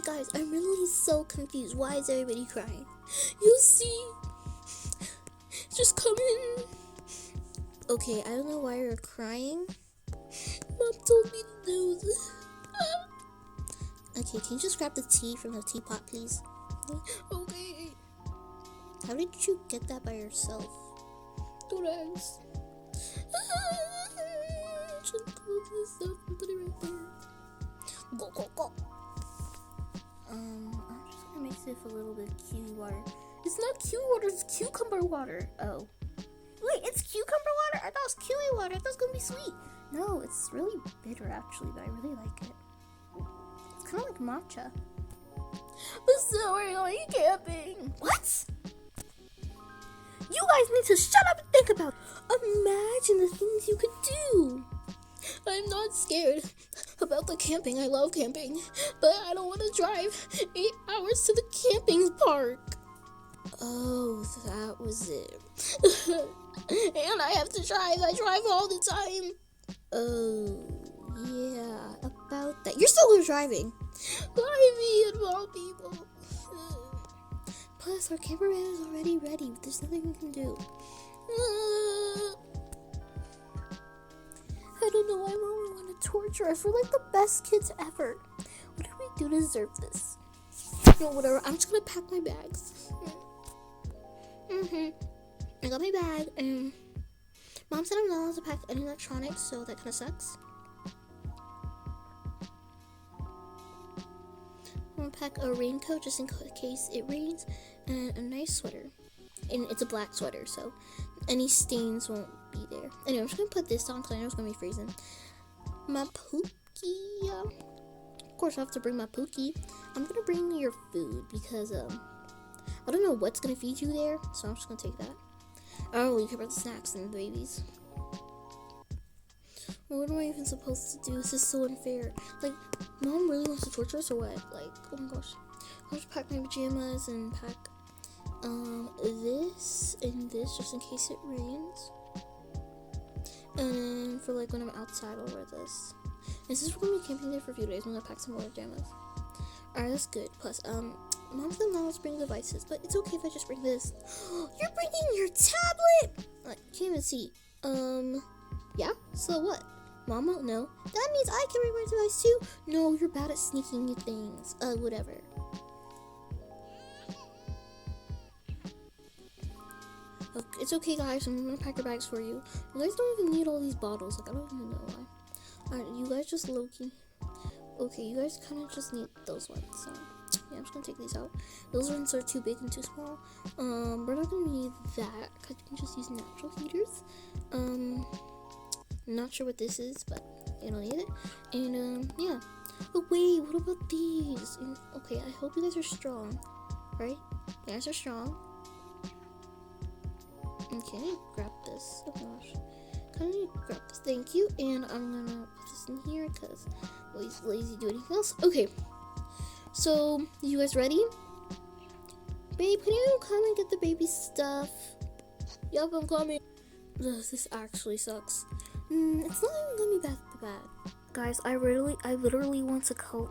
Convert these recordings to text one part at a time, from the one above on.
guys, I'm really so confused. Why is everybody crying? You'll see. Just come in. Okay, I don't know why you're crying. Mom told me to do this. Okay, can you just grab the tea from the teapot, please? Okay. How did you get that by yourself? Don't ask. Just close this up and put it right there. Go, go, go. I'm just gonna mix it with a little bit of kiwi water. It's not kiwi water, it's cucumber water. Oh. Wait, it's cucumber water? I thought it was kiwi water. I thought it was gonna be sweet. No, it's really bitter actually, but I really like it. It's kind of like matcha. But so we're going camping. What? You guys need to shut up and think about it. Imagine the things you could do. I'm not scared about the camping. I love camping, but I don't want to drive 8 hours to the camping park. Oh, that was it. And I have to drive. I drive all the time. Oh, yeah, about that. You're still driving. Why me and all people? Plus, our cameraman is already ready. There's nothing we can do. I don't know why Mom would want to torture us. We're like the best kids ever. What did we do to deserve this? No, whatever. I'm just gonna pack my bags. I got my bag, and Mom said I'm not allowed to pack any electronics, so that kind of sucks. I'm gonna pack a raincoat just in case it rains, and a nice sweater. And it's a black sweater, so any stains won't be there. Anyway, I'm just gonna put this on because I know it's gonna be freezing. My pookie. Of course, I have to bring my pookie. I'm gonna bring your food because I don't know what's gonna feed you there, so I'm just gonna take that. I don't really care about the snacks and the babies. What am I even supposed to do? This is so unfair. Like, Mom really wants to torture us or what? Like, oh my gosh. I'll just pack my pajamas and pack this and this just in case it rains. And then for like when I'm outside, I'll wear this. And since we're gonna be camping there for a few days, I'm gonna pack some more pajamas. Alright, that's good. Plus, Mom's gonna allow us to bring devices, but it's okay if I just bring this. You're bringing your tablet? I can't even see. Yeah? So what? Mom won't know. That means I can bring my device too? No, you're bad at sneaking things. Whatever. Okay, it's okay, guys. I'm gonna pack your bags for you. You guys don't even need all these bottles. Like, I don't even know why. Alright, you guys just low-key. Okay, you guys kind of just need those ones, so yeah, I'm just gonna take these out. Those ones are too big and too small. We're not gonna need that because we can just use natural heaters. Not sure what this is, but you don't need it. And yeah. Oh wait, what about these? Okay, I hope you guys are strong, right? You guys are strong. Okay, I need to grab this. Oh gosh, kind of need to grab this. Thank you. And I'm gonna put this in here because I'm always lazy to do anything else. Okay. So, you guys ready? Babe, can you come and get the baby stuff? Yup, I'm coming. Ugh, this actually sucks. It's not even gonna be that bad. Guys, I literally want to cover,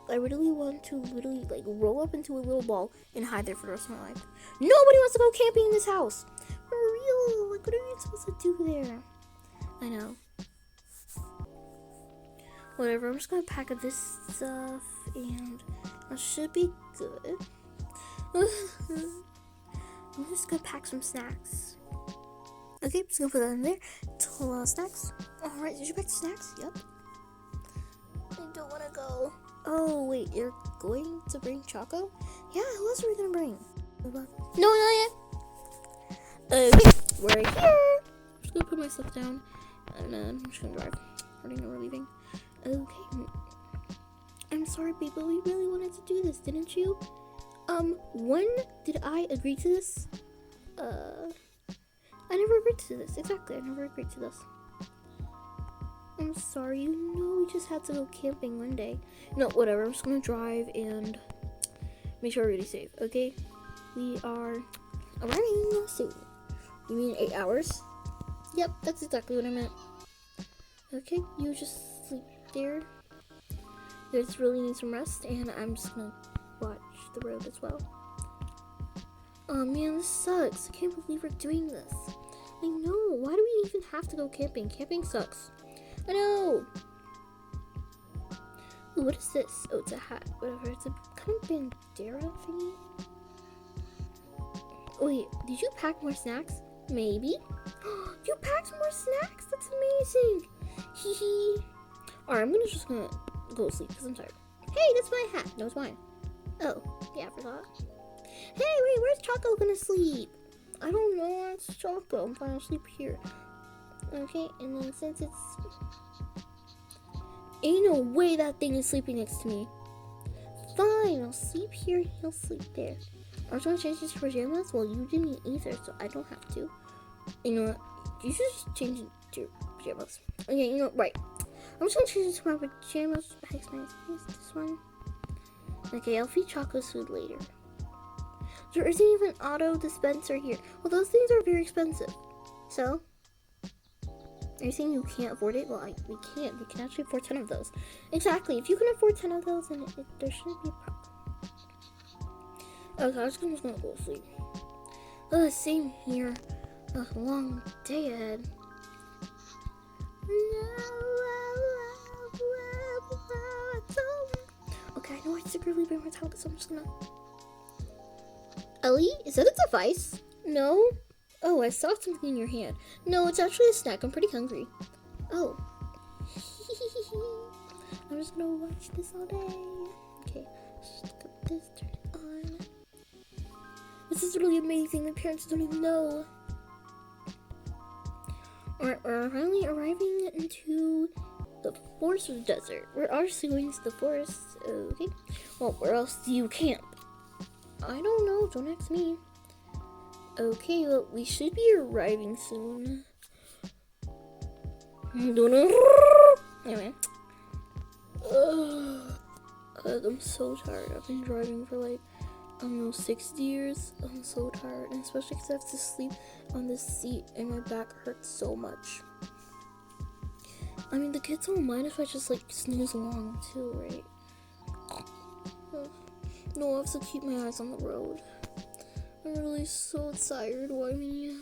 I really want to like roll up into a little ball and hide there for the rest of my life. Nobody wants to go camping in this house. For real, like what are you supposed to do there? I know. Whatever, I'm just gonna pack this stuff and that should be good. I'm just gonna pack some snacks. Okay, just gonna put that in there. Snacks. Alright, did you pack the snacks? Yep. I don't wanna go. Oh, wait, you're going to bring Choco? Yeah, who else are we gonna bring? No, not yet. Okay, we're here. I'm just gonna put my stuff down and I'm just gonna drive. I already know we're leaving. Okay. I'm sorry, babe, but we really wanted to do this, didn't you? When did I agree to this? I never agreed to this. Exactly, I never agreed to this. I'm sorry, you know we just had to go camping one day. No, whatever, I'm just gonna drive and make sure we're really safe, okay? We are arriving soon. You mean 8 hours? Yep, that's exactly what I meant. Okay, you just sleep there. You guys really need some rest, and I'm just gonna watch the road as well. Oh man, this sucks. I can't believe we're doing this. I know. Why do we even have to go camping? Camping sucks. I know. Ooh, what is this? Oh, it's a hat. Whatever. It's a kind of bandera thingy. Wait, did you pack more snacks? Maybe. You packed more snacks? That's amazing. Hee hee. Alright, I'm just gonna go to sleep because I'm tired. Hey, that's my hat. No, it's mine. Oh, yeah, I forgot. Hey, wait, where's Choco gonna sleep? I don't know. It's Choco. I'm fine. I'll sleep here. Okay, and then since it's... Ain't no way that thing is sleeping next to me. Fine, I'll sleep here. He'll sleep there. I was gonna change his pajamas. Well, you didn't either, so I don't have to. You know what? You should just change it to your pajamas. Okay, you know what? Right. I'm just gonna change it to my pajamas. This one. Okay, I'll feed Choco's food later. There isn't even an auto dispenser here. Well, those things are very expensive. So, are you saying you can't afford it? Well, we can't. We can actually afford 10 of those. Exactly. If you can afford 10 of those, then there shouldn't be a problem. Okay, I'm just gonna go to sleep. Same here. A long day ahead. Okay, I know I secretly bring my tablet, so I'm just gonna... Ellie, is that a device? No. Oh, I saw something in your hand. No, it's actually a snack. I'm pretty hungry. Oh. I'm just gonna watch this all day. Okay, just look at this, turn it on. This is really amazing. My parents don't even know. We're finally arriving into the forest desert. We're actually going to the forest. Okay. Well, where else do you camp? I don't know. Don't ask me. Okay, well, we should be arriving soon. Anyway. I'm so tired. I've been driving for like, I don't know, 60 years. I'm so tired. And especially because I have to sleep on this seat and my back hurts so much. I mean, the kids don't mind if I just like snooze along too, right? No, I have to keep my eyes on the road. I'm really so tired. Why me?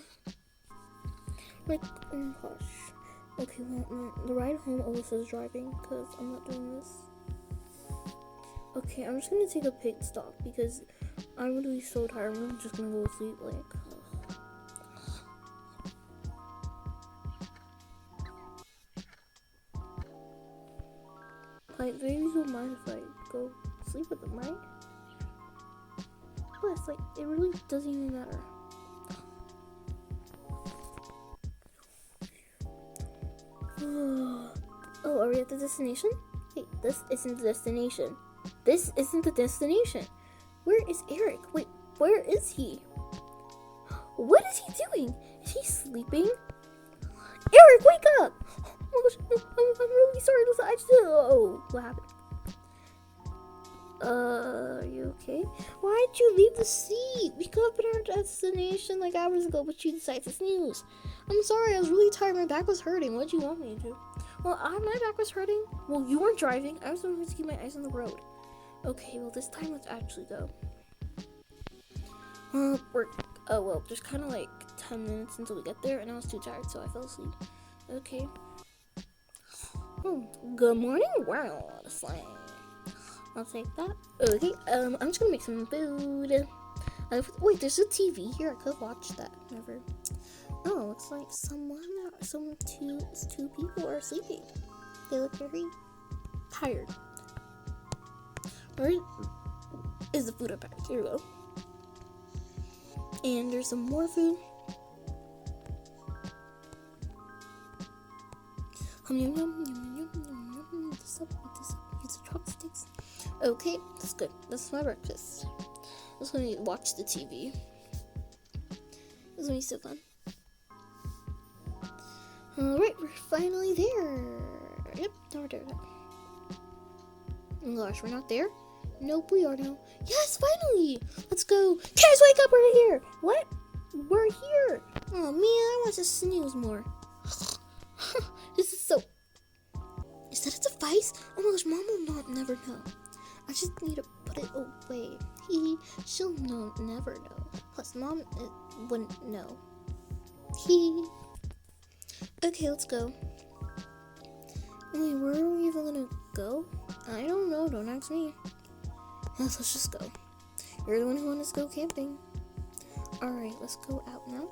Like, oh gosh. Okay, well, the ride home, Alyssa's driving because I'm not doing this. Okay, I'm just gonna take a pit stop because I'm really so tired. I'm just gonna go to sleep. Like, babies don't mind if I go sleep with them, right? Plus, like, it really doesn't even matter. Oh, are we at the destination? Wait, this isn't the destination. This isn't the destination. Where is Eric? Wait, where is he? What is he doing? Is he sleeping? Eric, wake up! Oh gosh, I'm really sorry. Oh, what happened? Are you okay? Why'd you leave the seat? We got up at our destination like hours ago, but you decided to snooze. I'm sorry, I was really tired. My back was hurting. What'd you want me to do? Well, my back was hurting. Well, you weren't driving. I was going to keep my eyes on the road. Okay, well, this time let's actually go. Well, there's kind of like 10 minutes until we get there, and I was too tired, so I fell asleep. Okay. Good morning, world. Slang. I'll take that. Okay, I'm just gonna make some food. Wait, there's a TV here. I could watch that. Never. Oh, looks like two people are sleeping. They look very tired. Where is the food I packed? Here we go. And there's some more food. Yum, yum, yum, yum, yum, yum. This up, use the chopsticks. Okay, that's good. That's my breakfast. I'm just gonna watch the TV. It's gonna be so fun. Alright, we're finally there. Yep, now we're there. Oh gosh, we're not there? Nope, we are now. Yes, finally! Let's go. Guys, wake up, we're here! What? We're here! Oh man, I want to snooze more. This is so... Is that a device? Oh my gosh, Mom will not never know. I just need to put it away. She'll never know. Plus, Mom wouldn't know. Okay, let's go. Wait, where are we even gonna go? I don't know, don't ask me. Let's just go. You're the one who wants to go camping. Alright, let's go out now.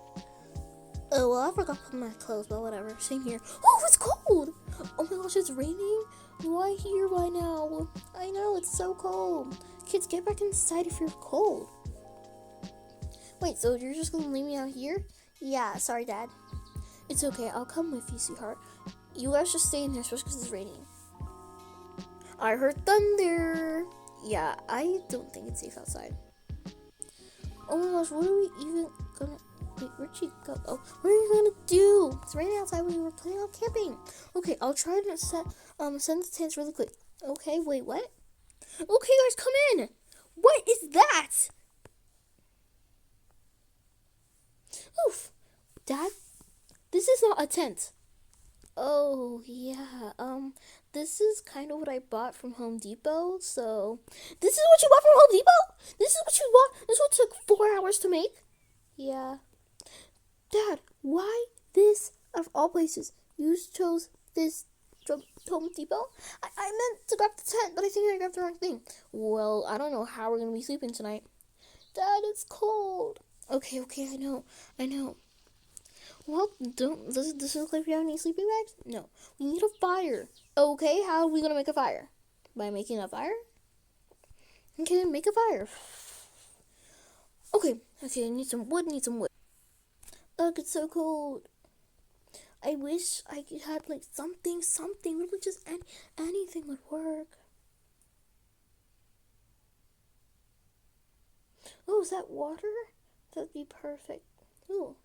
Oh, well, I forgot to put my clothes, but whatever. Same here. Oh, it's cold! Oh my gosh, it's raining? Why here by now? I know, it's so cold. Kids, get back inside if you're cold. Wait, so you're just gonna leave me out here? Yeah, sorry, Dad. It's okay, I'll come with you, sweetheart. You guys just stay in here, especially because it's raining. I heard thunder. Yeah, I don't think it's safe outside. Oh my gosh, what are we even gonna... Wait, where'd she go? Oh, what are you gonna do? It's raining outside when we were planning on camping. Okay, I'll try to send the tents really quick. Okay, wait, what? Okay, guys, come in. What is that? Oof. Dad, this is not a tent. Oh, yeah, this is kind of what I bought from Home Depot, so... This is what you bought from Home Depot? This is what you bought? This is what took 4 hours to make? Yeah. Dad, why this, out of all places, you chose this from Home Depot? I meant to grab the tent, but I think I grabbed the wrong thing. Well, I don't know how we're going to be sleeping tonight. Dad, it's cold. Okay, I know. Well, does it look like we have any sleeping bags? No. We need a fire. Okay, how are we going to make a fire? By making a fire? Okay, then make a fire. Okay, I need some wood. Ugh, it's so cold. I wish I had like something. Really just anything would work. Oh, is that water? That'd be perfect. Ooh.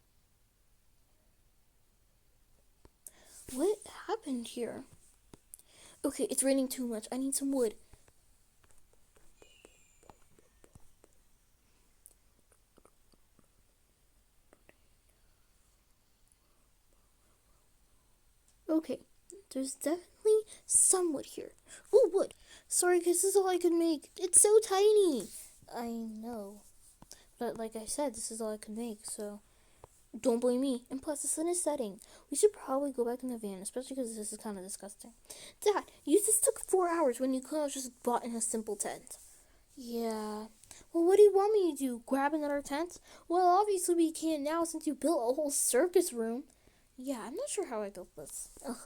What happened here? Okay, it's raining too much. I need some wood. Okay, there's definitely some wood here. Oh, wood. Sorry, guys, this is all I could make. It's so tiny. I know. But like I said, this is all I could make, so don't blame me. And plus, the sun is setting. We should probably go back in the van, especially because this is kind of disgusting. Dad, this took 4 hours when you could have just bought in a simple tent. Yeah. Well, what do you want me to do? Grab another tent? Well, obviously we can now since you built a whole circus room. Yeah, I'm not sure how I built this. Ugh.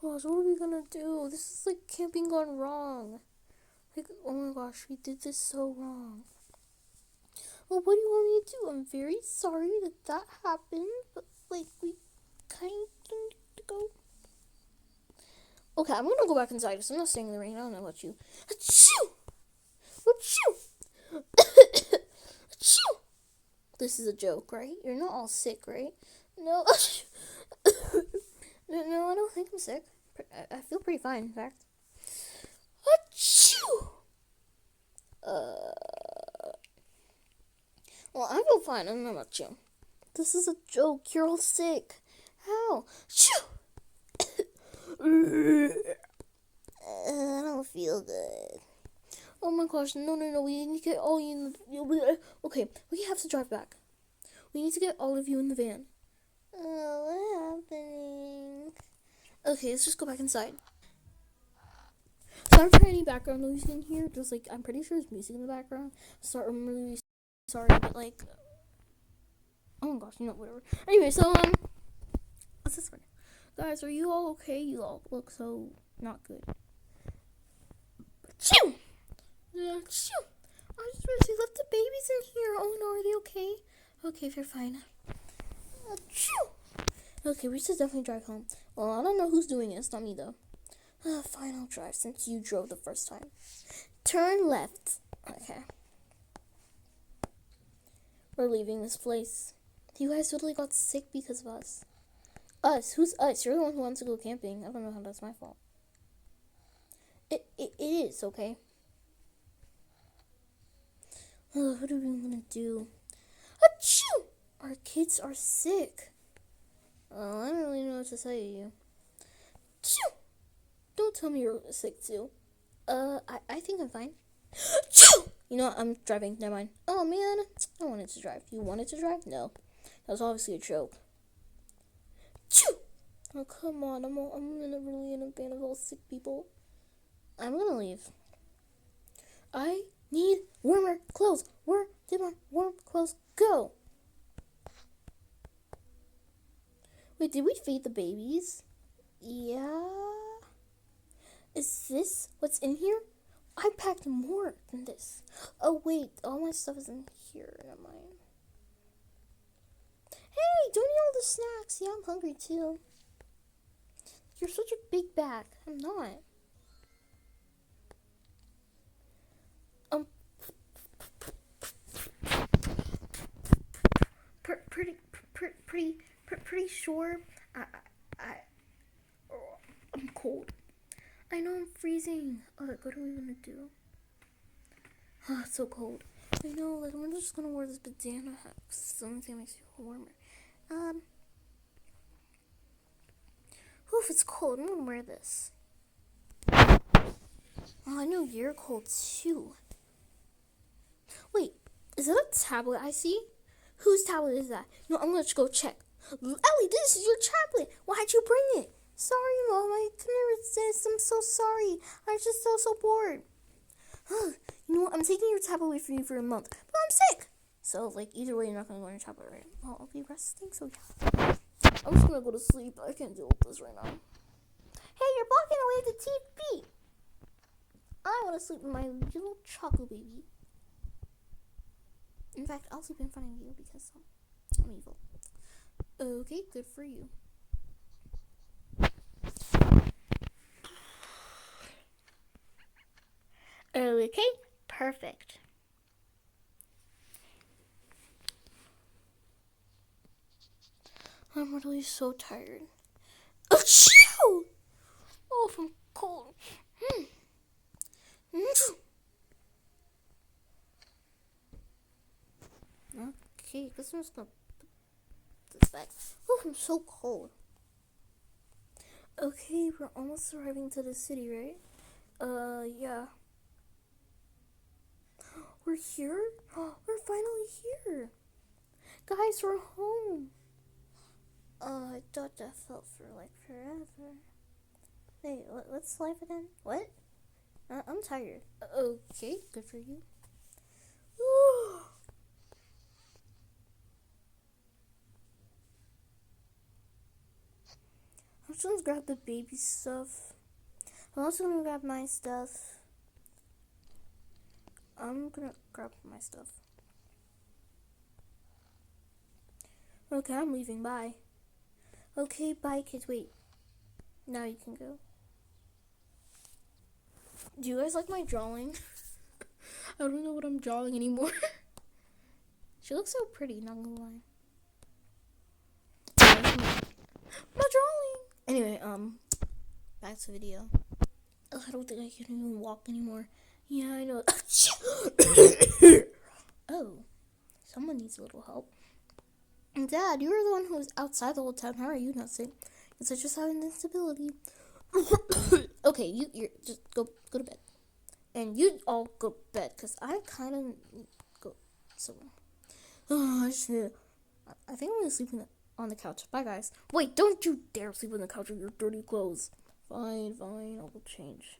Gosh, what are we gonna do? This is like camping gone wrong. Like, oh my gosh, we did this so wrong. Well, what do you want me to do? I'm very sorry that happened, but like, we kind of need to go. Okay, I'm gonna go back inside because I'm not staying in the rain. I don't know about you. Achoo! Achoo! Achoo! This is a joke, right? You're not all sick, right? No. No, I don't think I'm sick. I feel pretty fine, in fact. Achoo! Well, I feel fine. I don't know about you. This is a joke. You're all sick. How? Achoo! I don't feel good. Oh my gosh, no. We need to get all you in the... Okay, we have to drive back. We need to get all of you in the van. Oh, what's happening? Okay, let's just go back inside. Sorry for any background noise in here. Just like, I'm pretty sure there's music in the background. I'm really sorry, but like... Oh my gosh, whatever. Anyway, so, what's this one? Guys, are you all okay? You all look so not good. Achoo! Achoo! I just realized we left the babies in here. Oh no, are they okay? Okay, they're fine. Achoo! Okay, we should definitely drive home. Well, I don't know who's doing it. It's not me, though. Fine, I'll drive since you drove the first time. Turn left. Okay. We're leaving this place. You guys totally got sick because of us. Us? Who's us? You're the one who wants to go camping. I don't know how that's my fault. It is, okay? What are we gonna do? Achoo! Our kids are sick. Oh, I don't really know what to say to you. Achoo! Don't tell me you're sick too. I think I'm fine. You know what? I'm driving. Never mind. Oh man, I wanted to drive. You wanted to drive? No, that was obviously a joke. Oh come on, I'm really in a band of all sick people. I'm gonna leave. I need warmer clothes. Where did my warm clothes go? Wait, did we feed the babies? Yeah. Is this what's in here? I packed more than this. Oh wait, all my stuff is in here. Never mind. Hey, don't eat all the snacks. Yeah, I'm hungry too. You're such a big bag. I'm not. Pretty sure. I'm cold. I know I'm freezing. What are we gonna do? It's so cold. I know. Like I'm just gonna wear this bandana hat. It's the only thing that makes me warmer. Oof, it's cold. I'm gonna wear this. Oh, I know you're cold too. Wait, is that a tablet I see? Whose tablet is that? No, I'm gonna go check. Ellie, this is your tablet. Why'd you bring it? Sorry, Mom. I couldn't resist. I'm so sorry. I just felt so bored. You know what? I'm taking your tablet away from you for a month, but I'm sick. So, like, either way, you're not gonna go on your tablet, right? Well, I'll be resting, so yeah. I'm just gonna go to sleep. I can't deal with this right now. Hey, you're blocking away the TV. I want to sleep with my little chocolate baby. In fact, I'll sleep in front of you because I'm evil. Okay, good for you. Okay, perfect. I'm really so tired. Oh, I'm cold. Okay, I guess I'm just gonna put this back. Oh, I'm so cold. Okay, we're almost arriving to the city, right? Yeah. We're here? We're finally here. Guys, we're home. I thought that felt for like forever. Hey, what's life again? What? I'm tired. Okay, good for you. I'm just gonna grab the baby stuff. I'm also gonna grab my stuff. I'm gonna grab my stuff. Okay, I'm leaving. Bye. Okay, bye, kids. Wait. Now you can go. Do you guys like my drawing? I don't know what I'm drawing anymore. She looks so pretty, not gonna lie. My drawing! Anyway, back to the video. I don't think I can even walk anymore. Yeah, I know. Oh, someone needs a little help. Dad, you were the one who was outside the whole time. How are you not sick? Because I just have an instability. Okay, you just go to bed. And you all go to bed, because I kind of go somewhere. Oh, shit. I think I'm going to sleep on the couch. Bye, guys. Wait, don't you dare sleep on the couch with your dirty clothes. Fine, I will change.